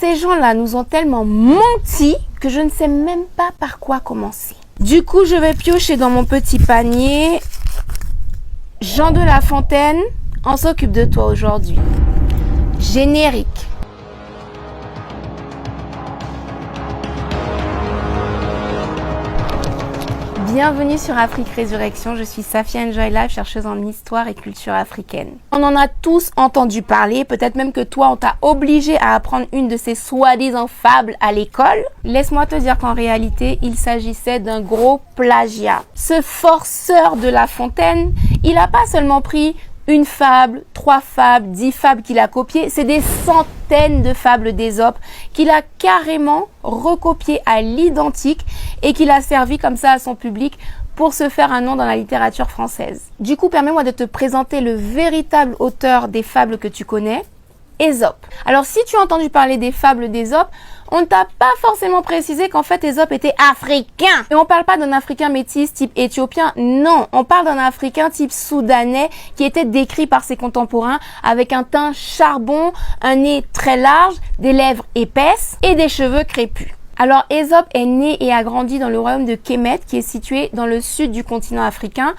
ces gens-là nous ont tellement menti que je ne sais même pas par quoi commencer. Du coup, je vais piocher dans mon petit panier. Jean de La Fontaine, on s'occupe de toi aujourd'hui. Générique. Bienvenue sur Afrique Résurrection, je suis Safia Enjoy Life, chercheuse en histoire et culture africaine. On en a tous entendu parler, peut-être même que toi on t'a obligé à apprendre une de ces soi-disant fables à l'école. Laisse-moi te dire qu'en réalité, il s'agissait d'un gros plagiat. Ce forceur de La Fontaine, il n'a pas seulement pris une fable, 3 fables, 10 fables qu'il a copiées, c'est des centaines de fables d'Ésope qu'il a carrément recopiées à l'identique et qu'il a servi comme ça à son public pour se faire un nom dans la littérature française. Du coup, permets-moi de te présenter le véritable auteur des fables que tu connais, Ésope. Alors, si tu as entendu parler des fables d'Ésope, on ne t'a pas forcément précisé qu'en fait Ésope était africain. Et on parle pas d'un africain métis type éthiopien, non. On parle d'un africain type soudanais qui était décrit par ses contemporains avec un teint charbon, un nez très large, des lèvres épaisses et des cheveux crépus. Alors Ésope est né et a grandi dans le royaume de Kémet qui est situé dans le sud du continent africain.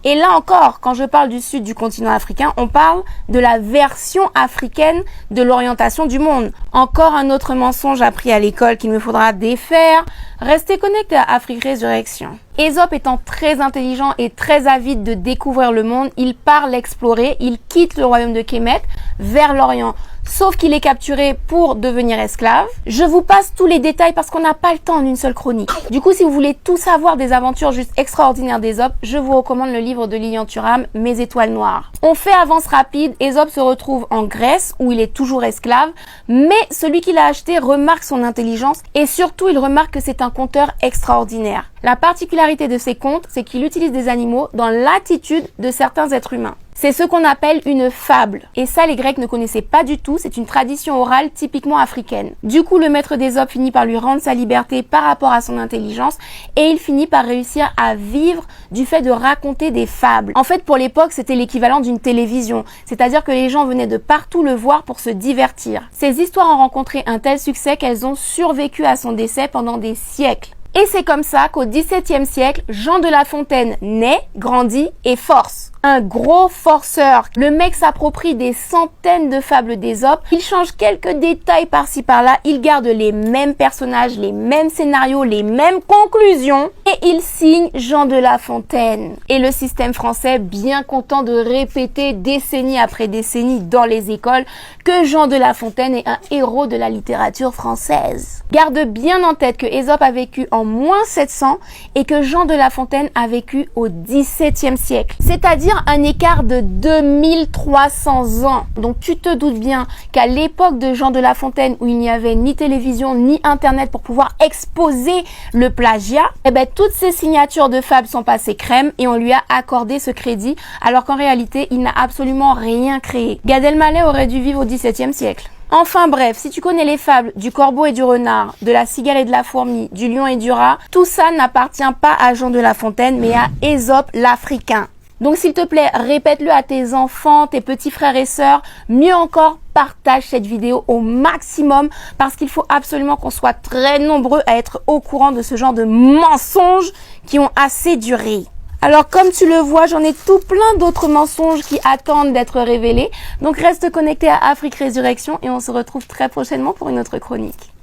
Et là encore, quand je parle du sud du continent africain, on parle de la version africaine de l'orientation du monde. Encore un autre mensonge appris à l'école qu'il me faudra défaire. Restez connectés à Afrique Résurrection. Ésope étant très intelligent et très avide de découvrir le monde, il part l'explorer, il quitte le royaume de Kémet vers l'Orient. Sauf qu'il est capturé pour devenir esclave. Je vous passe tous les détails parce qu'on n'a pas le temps en une seule chronique. Du coup, si vous voulez tout savoir des aventures juste extraordinaires d'Ésope, je vous recommande le livre de Lilian Thuram, Mes étoiles noires. On fait avance rapide, Ésope se retrouve en Grèce où il est toujours esclave, mais celui qui l'a acheté remarque son intelligence et surtout il remarque que c'est un conteur extraordinaire. La particularité de ses contes, c'est qu'il utilise des animaux dans l'attitude de certains êtres humains. C'est ce qu'on appelle une fable. Et ça, les Grecs ne connaissaient pas du tout. C'est une tradition orale typiquement africaine. Du coup, le maître d'Ésope finit par lui rendre sa liberté par rapport à son intelligence et il finit par réussir à vivre du fait de raconter des fables. En fait, pour l'époque, c'était l'équivalent d'une télévision. C'est-à-dire que les gens venaient de partout le voir pour se divertir. Ces histoires ont rencontré un tel succès qu'elles ont survécu à son décès pendant des siècles. Et c'est comme ça qu'au XVIIe siècle, Jean de La Fontaine naît, grandit et force. Un gros forceur. Le mec s'approprie des centaines de fables d'Ésope. Il change quelques détails par-ci par-là. Il garde les mêmes personnages, les mêmes scénarios, les mêmes conclusions. Et il signe Jean de La Fontaine. Et le système français, bien content de répéter décennie après décennie dans les écoles que Jean de La Fontaine est un héros de la littérature française. Garde bien en tête que Ésope a vécu en moins 700 et que Jean de La Fontaine a vécu au XVIIe siècle. C'est-à-dire un écart de 2300 ans. Donc tu te doutes bien qu'à l'époque de Jean de La Fontaine où il n'y avait ni télévision ni internet pour pouvoir exposer le plagiat, eh ben toutes ces signatures de fables sont passées crème et on lui a accordé ce crédit alors qu'en réalité il n'a absolument rien créé. Gad Elmaleh aurait dû vivre au XVIIe siècle. Enfin bref, si tu connais les fables du corbeau et du renard, de la cigale et de la fourmi, du lion et du rat, tout ça n'appartient pas à Jean de La Fontaine mais à Ésope l'Africain. Donc s'il te plaît, répète-le à tes enfants, tes petits frères et sœurs. Mieux encore, partage cette vidéo au maximum parce qu'il faut absolument qu'on soit très nombreux à être au courant de ce genre de mensonges qui ont assez duré. Alors comme tu le vois, j'en ai tout plein d'autres mensonges qui attendent d'être révélés. Donc reste connecté à Afrique Résurrection et on se retrouve très prochainement pour une autre chronique.